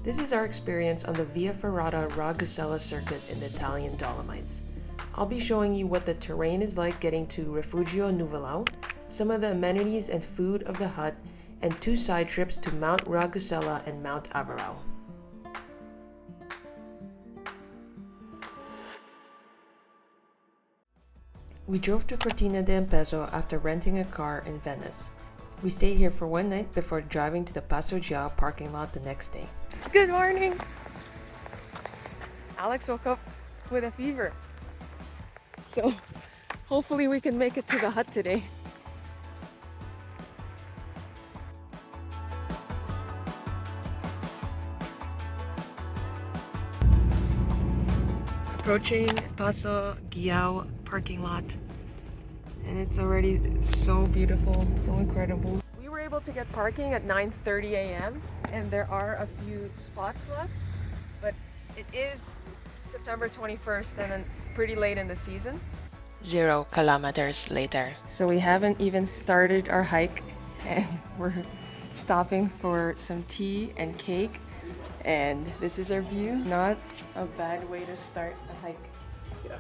This is our experience on the Via Ferrata Gusela circuit in the Italian Dolomites. I'll be showing you what the terrain is like getting to Rifugio Nuvolau, some of the amenities and food of the hut, and 2 side trips to Mount Gusela and Mount Averau. We drove to Cortina d'Ampezzo after renting a car in Venice. We stayed here for one night before driving to the Passo Gia parking lot the next day. Good morning! Alex woke up with a fever. So hopefully we can make it to the hut today. Approaching Passo Gia parking lot, and it's already so beautiful, so incredible. We were able to get parking at 9:30 a.m. and there are a few spots left, but it is September 21st and then pretty late in the season. 0 kilometers later. So we haven't even started our hike and we're stopping for some tea and cake, and this is our view. Not a bad way to start a hike. Yeah.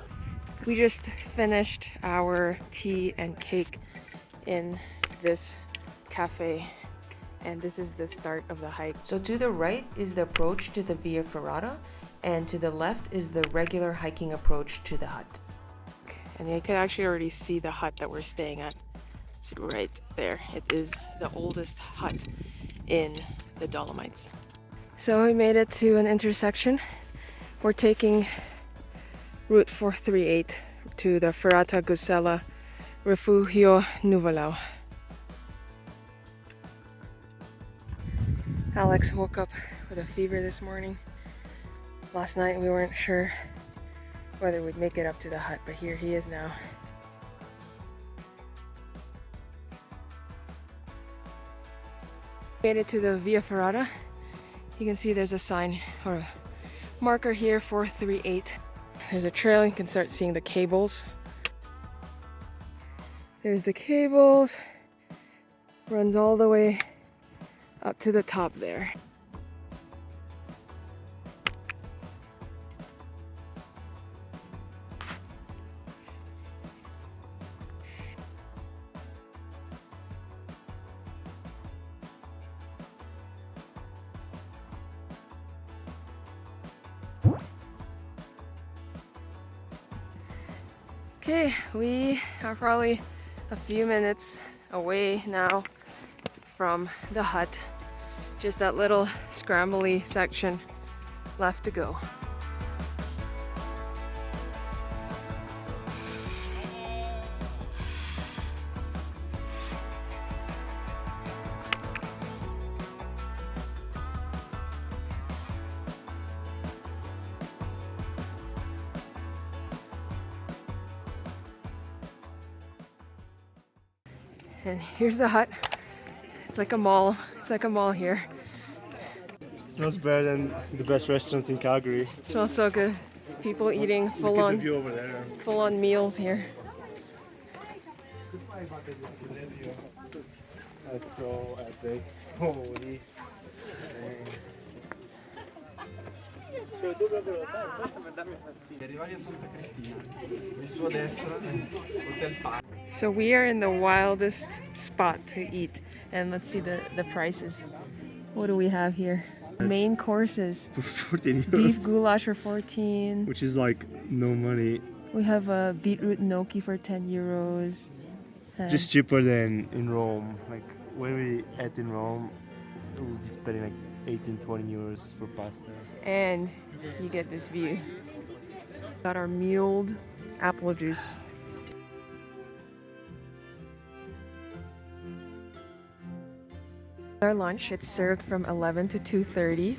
We just finished our tea and cake in this cafe, and this is the start of the hike. So to the right is the approach to the Via Ferrata, and to the left is the regular hiking approach to the hut. And you can actually already see the hut that we're staying at. It's right there. It is the oldest hut in the Dolomites. So we made it to an intersection. We're taking Route 438 to the Ferrata Gusela Rifugio Nuvolau. Alex woke up with a fever this morning. Last night we weren't sure whether we'd make it up to the hut, but here he is now. Made it to the Via Ferrata. You can see there's a sign or a marker here, 438. There's a trail, you can start seeing the cables. There's the cables, runs all the way up to the top there. Okay, we are probably a few minutes away now from the hut. Just that little scrambly section left to go. And here's the hut. It's like a mall. It's like a mall here. It smells better than the best restaurants in Calgary. It smells so good. People eating Look at the view over there. full-on meals here. That's so epic. Holy. So we are in the wildest spot to eat, and let's see the prices. What do we have here? Main courses. For 14 euros. Beef goulash for 14. Which is like no money. We have a beetroot gnocchi for 10 euros. Just cheaper than in Rome. Like when we ate in Rome, we'll be spending like 18-20 euros for pasta. And you get this view. Got our mulled apple juice. Our lunch, it's served from 11 to 2:30.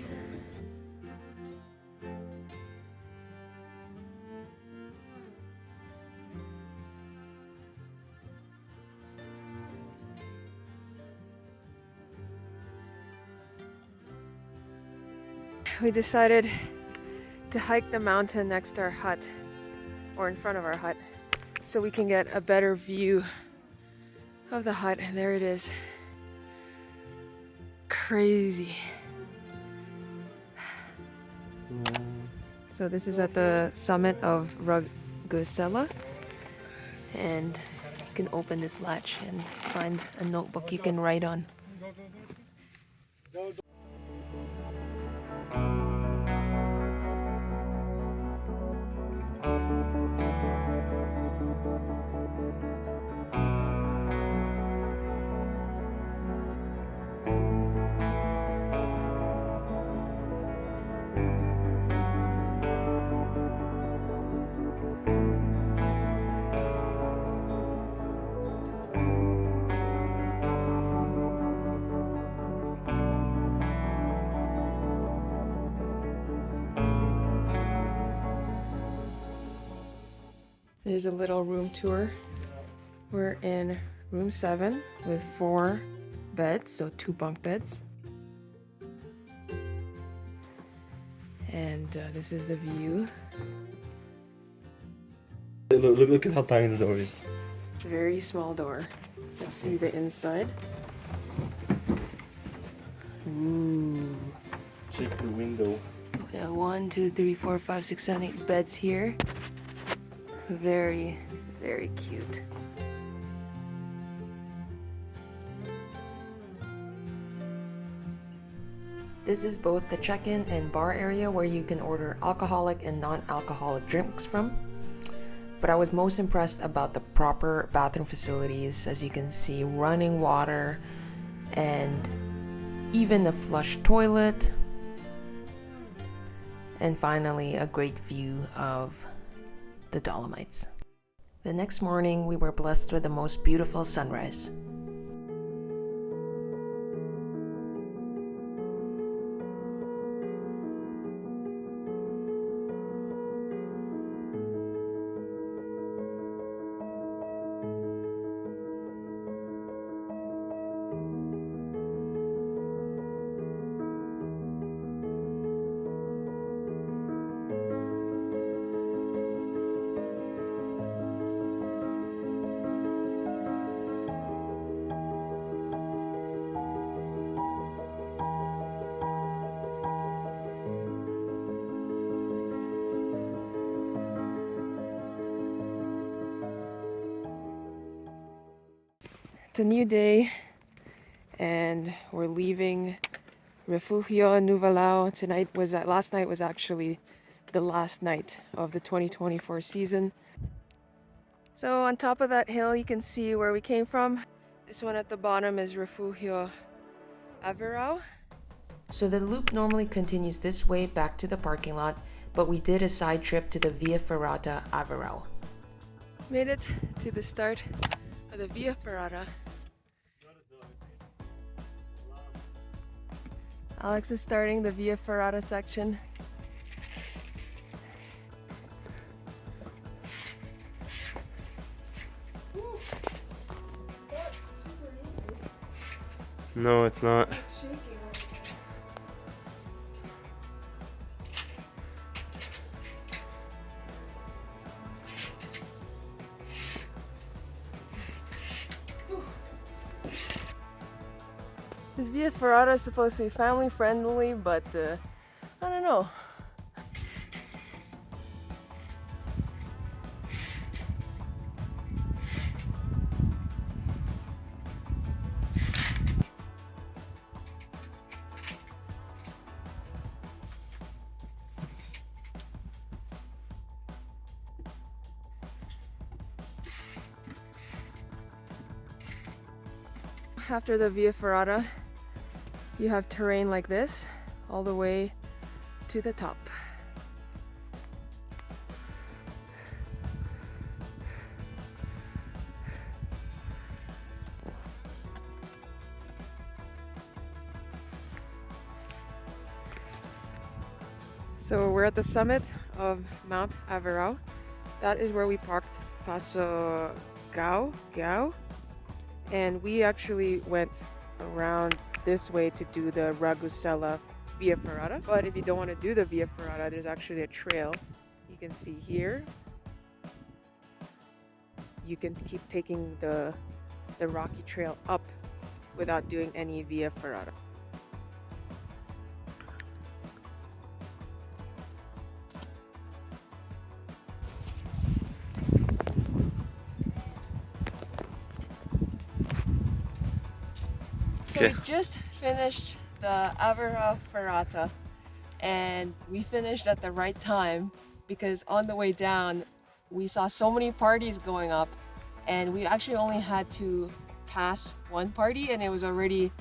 We decided to hike the mountain next to our hut, or in front of our hut, so we can get a better view of the hut. And there it is. Crazy. So this is at the summit of Gusela, and you can open this latch and find a notebook you can write on. There's a little room tour. We're in room 7 with 4 beds, so 2 bunk beds. And this is the view. Look at how tiny the door is. Very small door. Let's see the inside. Ooh. Check the window. Okay, 1, 2, 3, 4, 5, 6, 7, 8 beds here. Very, very cute. This is both the check-in and bar area where you can order alcoholic and non-alcoholic drinks from. But I was most impressed about the proper bathroom facilities. As you can see, running water and even a flush toilet. And finally, a great view of the Dolomites. The next morning, we were blessed with the most beautiful sunrise. It's a new day, and we're leaving Rifugio Nuvolau. Last night was actually the last night of the 2024 season. So on top of that hill, you can see where we came from. This one at the bottom is Rifugio Averau. So the loop normally continues this way back to the parking lot, but we did a side trip to the Via Ferrata Averau. Made it to the start of the Via Ferrata. Alex is starting the Via Ferrata section. No, it's not. This Via Ferrata is supposed to be family friendly, but I don't know. After the Via Ferrata, you have terrain like this all the way to the top. So we're at the summit of Mount Averau. That is where we parked Paso Gao. And we actually went around this way to do the Gusela Via Ferrata. But if you don't want to do the Via Ferrata, there's actually a trail you can see here. You can keep taking the rocky trail up without doing any Via Ferrata. So we just finished the Averau Ferrata, and we finished at the right time because on the way down we saw so many parties going up, and we actually only had to pass one party, and it was already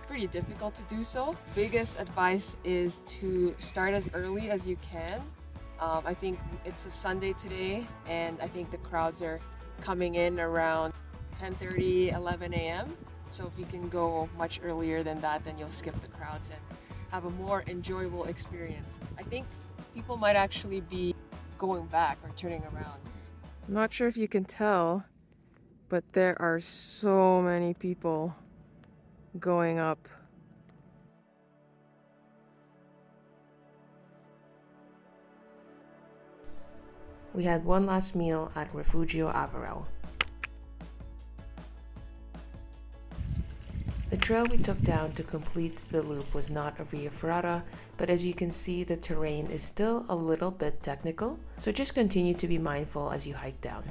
pretty difficult to do so. Biggest advice is to start as early as you can. I think it's a Sunday today, and I think the crowds are coming in around 10:30, 11 a.m. So if you can go much earlier than that, then you'll skip the crowds and have a more enjoyable experience. I think people might actually be going back or turning around. I'm not sure if you can tell, but there are so many people going up. We had one last meal at Rifugio Averau. The trail we took down to complete the loop was not a Via Ferrata, but as you can see, the terrain is still a little bit technical, so just continue to be mindful as you hike down.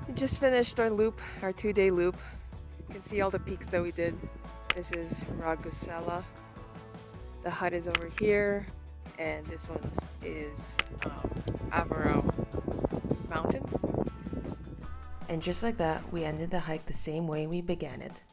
We just finished our loop, our 2-day loop. You can see all the peaks that we did. This is Gusela. The hut is over here, and this one is Averau Mountain. And just like that, we ended the hike the same way we began it.